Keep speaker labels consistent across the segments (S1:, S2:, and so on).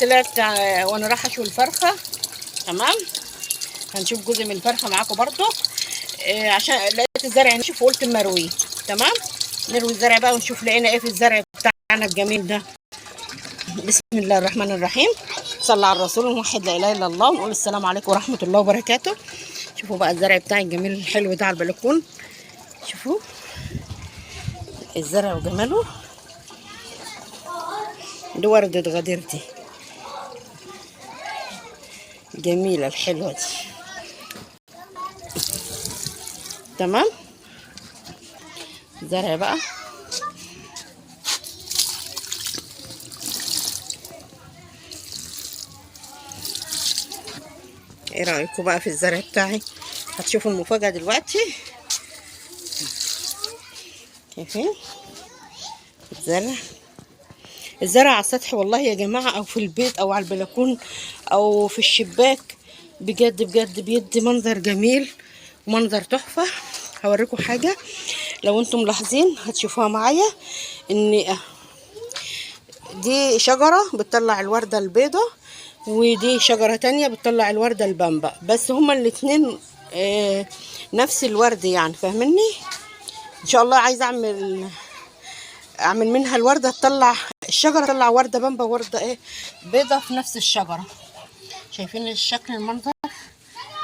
S1: طلعت وانا رايحه اشوي الفرخه. تمام، هنشوف جزء من الفرخه معاكم برضو. عشان لقيت الزرع نشف وقلت اما ارويه. تمام، نروي الزرع بقى ونشوف لقينا ايه في الزرع بتاعنا الجميل ده. بسم الله الرحمن الرحيم. صلى على الرسول ونوحد لا اله الا الله ونقول السلام عليكم ورحمه الله وبركاته. شوفوا بقى الزرع بتاعي الجميل الحلو ده على البلكون. شوفوا الزرع وجماله. دي وردة غديرتي جميلة الحلوة دي. تمام، زرع بقى. ايه رأيكم بقى في الزرع بتاعي؟ هتشوفوا المفاجأة دلوقتي. شايفين الزرع على السطح والله يا جماعة، او في البيت او على البلكون او في الشباك، بجد بجد بيدي منظر جميل ومنظر تحفة. هوريكم حاجة لو انتم ملاحظين هتشوفوها معايا، ان دي شجرة بتطلع الوردة البيضة، ودي شجرة تانية بتطلع الوردة البامبا، بس هما الاتنين نفس الورد يعني، فاهمني؟ ان شاء الله عايزة اعمل منها الوردة تطلع الشجرة تطلع وردة بامبا ووردة ايه بيضة في نفس الشجرة. شايفين الشكل المنظر؟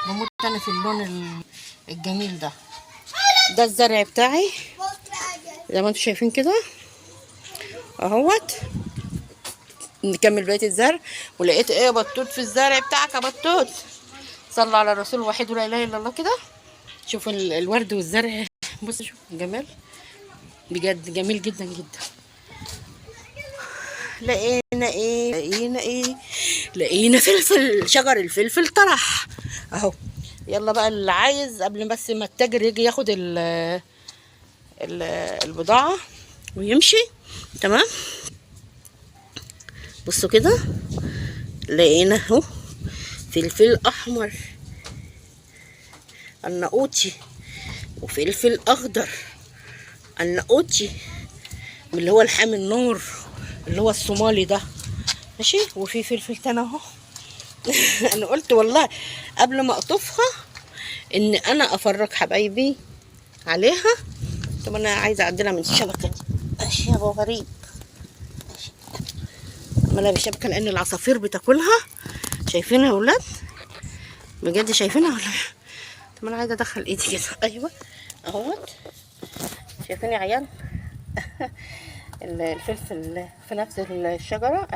S1: بموت انا في اللون الجميل ده. ده الزرع بتاعي زي ما انتم شايفين كده اهوت. نكمل بقيه الزرع. ولقيت ايه بطوط في الزرع بتاعك يا بطوط. صلى على الرسول وحيد لا اله الا الله كده. شوفوا الورد والزرع، بصوا شوفوا الجمال بجد جميل جدا جدا. لقينا فلفل، شجر الفلفل طرح اهو. يلا بقى اللي عايز قبل بس ما التاجر يجي ياخد البضاعة ويمشي. تمام، بصوا كده لقينا اهو فلفل احمر النقوطي، وفلفل اخضر النقوطي من اللي هو الحامي النور اللي هو الصومالي ده، ماشي. وفي فلفل تاني اهو. انا قلت والله قبل ما اقطفها ان انا افرج حبايبي عليها. طب انا عايزه اعدلها من الشبكه دي. ماشي يا ابو غريب، اعملها بالشبكه لان العصافير بتاكلها. شايفينها يا ولاد؟ بجد شايفينها ولا؟ طب انا عايزه ادخل ايدي كده. ايوه اهوت. شايفين يا عيال؟ الفلفل في نفس الشجره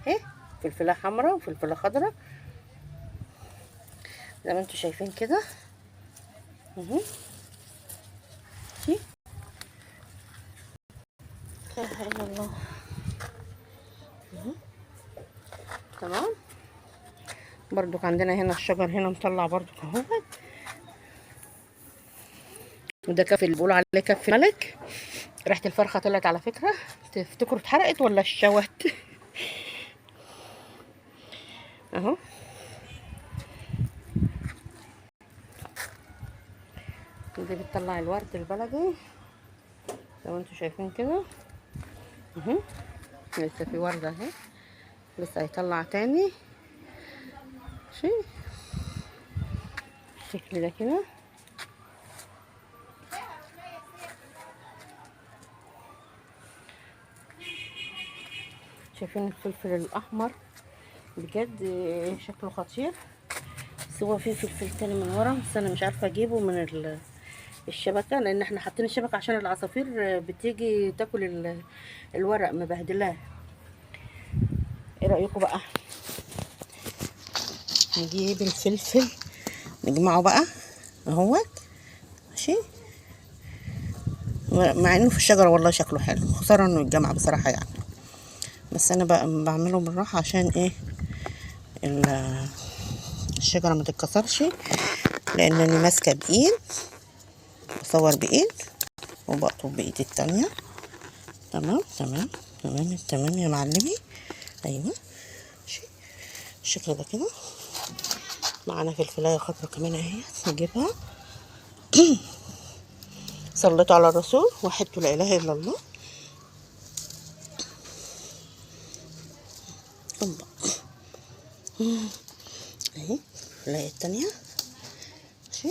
S1: اهي، فلفله حمراء وفلفله خضراء زي ما انتم شايفين كده اهو. لا اله الا الله. تمام، برضو عندنا هنا الشجر هنا مطلع برضو اهو. وده كف اللي بيقولوا عليه كف ملك. ريحه الفرخه طلعت على فكره. تفتكروا اتحرقت ولا اتشوت؟ اهو. دي بتطلع الورد البلدي زي ما انتم شايفين كده اهو. لسه في ورده اهي، لسه هيطلع تاني. ماشي الشكل ده كده. شايفين الفلفل الاحمر بجد شكله خطير. بس هو في فلفل تاني من ورا، بس انا مش عارفه اجيبه من الشبكه لان احنا حاطين الشبكه عشان العصافير بتيجي تاكل الورق مبهدلاه. ايه رايكم بقى؟ نجيب الفلفل نجمعه بقى اهوت. ماشي، مع انه في الشجره والله شكله حلو، خساره انه يتجمع بصراحه يعني. بس انا بقى بعمله بالراحه عشان ايه الشجره ما تتكسرش، لانني ماسكه بايد بصور بايد وبقطف بايدي التانية. تمام تمام تمام تمام يا معلمي. ايوه ماشي الشكل ده كده. معانا فلفلايه خضرا كمان اهي نجيبها. صليتوا على الرسول وحدتوا لا اله الا الله. الله اهي الفلايه التانية ماشي.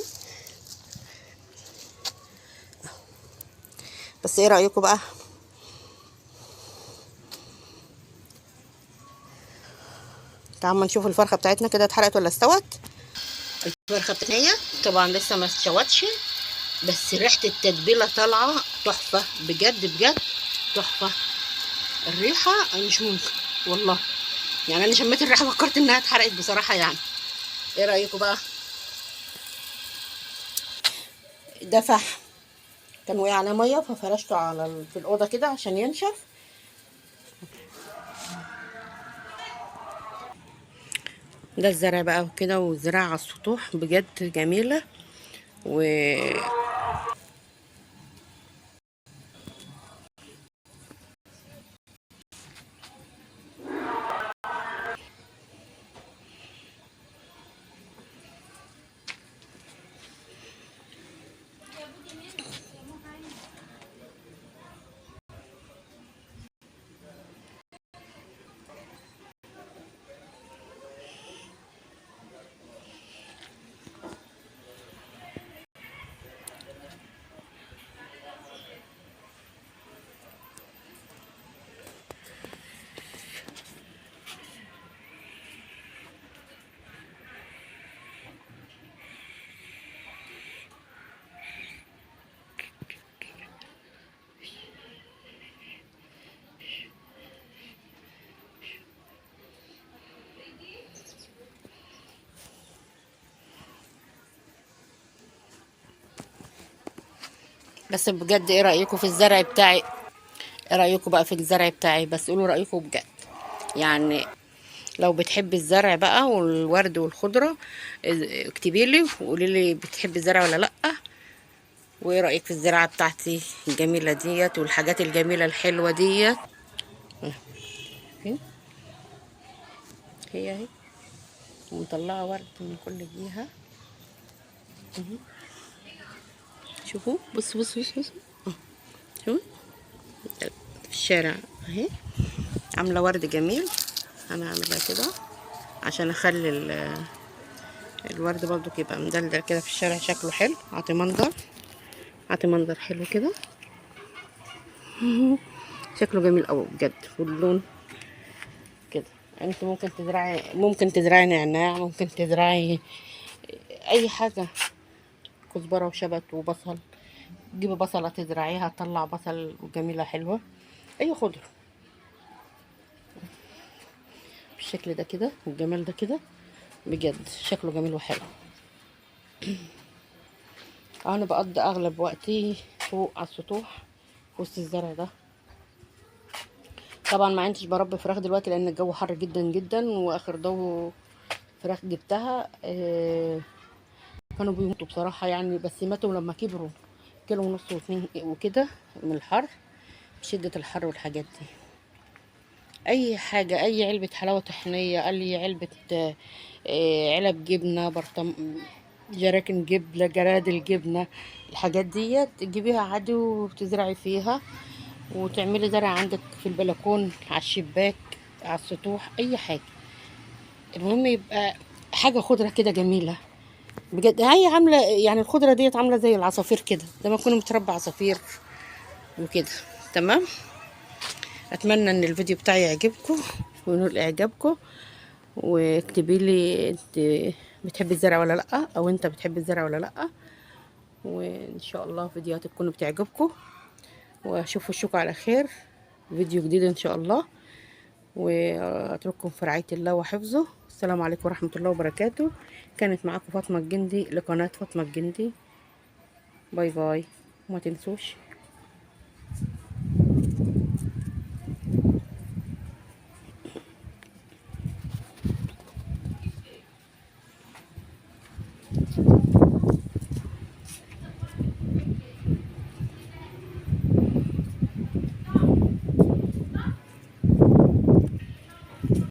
S1: بس ايه رايكم بقى؟ تعالوا نشوف الفرخه بتاعتنا كده اتحرقت ولا استوت. الفرخه بتاعتنا طبعا لسه ما استوتش، بس ريحه التتبيله طالعه تحفه بجد بجد تحفه. الريحه مش ممكن والله، يعني انا شميت الريحه فكرت انها اتحرقت بصراحه يعني. ايه رايكم بقى؟ ده فحم كان وقع عليه ميه ففرشته على في الاوضه كده عشان ينشف. ده الزرع بقى وكده، والزراعه على السطوح بجد جميله. و بس بجد ايه رايكم في الزرع بتاعي؟ ايه رايكم بقى في الزرع بتاعي؟ بس قولوا رايكم بجد يعني. لو بتحبي الزرع بقى والورد والخضره اكتبي لي وقولي لي بتحبي الزرع ولا لا. وايه رايك في الزراعه بتاعتي الجميله ديت والحاجات الجميله الحلوه ديت؟ هي اهي ومطلعه ورد من كل جهه. شوفوا بص بص بص بص. شوفوا في الشارع اهي عامله ورد جميل. انا هعملها كده عشان اخلي الورد برضو يبقى مدلدل كده في الشارع شكله حلو. اعطي منظر، اعطي منظر حلو كده. شكله جميل قوي بجد. واللون كده. انت ممكن تزرعي نعناع، ممكن تزرعي اي حاجه، كزبره وشبت وبصل. تجيبي بصله تزرعيها تطلع بصل وجميله حلوه. اي خضره بالشكل ده كده والجمال ده كده بجد شكله جميل وحلو. انا بقضي اغلب وقتي فوق على السطوح في وسط الزرع ده. طبعا ما عنديش بربي فراخ دلوقتي لان الجو حر جدا جدا، واخر ضو فراخ جبتها كانوا بيموتوا بصراحه يعني، بس ماتوا لما كبروا كيلو ونص واتنين وكده من الحر، شده الحر والحاجات دي. اي حاجه، اي علبه حلاوه طحينيه، اي علبه علب جبنه، جراكن جبنه، جرادل جبنه، الحاجات ديت تجيبيها عادي وتزرعي فيها وتعملي زرع عندك في البلكون، على الشباك، على السطوح، اي حاجه. المهم يبقى حاجه خضره كده جميله بجد. هي عامله يعني الخضره ديت عامله زي العصافير كده، لما يكونوا متربى عصافير وكده. تمام. اتمنى ان الفيديو بتاعي يعجبكم وينول اعجابكم، واكتبي لي انت بتحبي الزرع ولا لا، او انت بتحبي الزرع ولا لا. وان شاء الله فيديوهات تكون بتعجبكم، واشوفكم على خير فيديو جديد ان شاء الله. واترككم في رعاية الله وحفظه. السلام عليكم ورحمة الله وبركاته. كانت معاكم فاطمة الجندي لقناة فاطمة الجندي. باي باي. وما تنسوش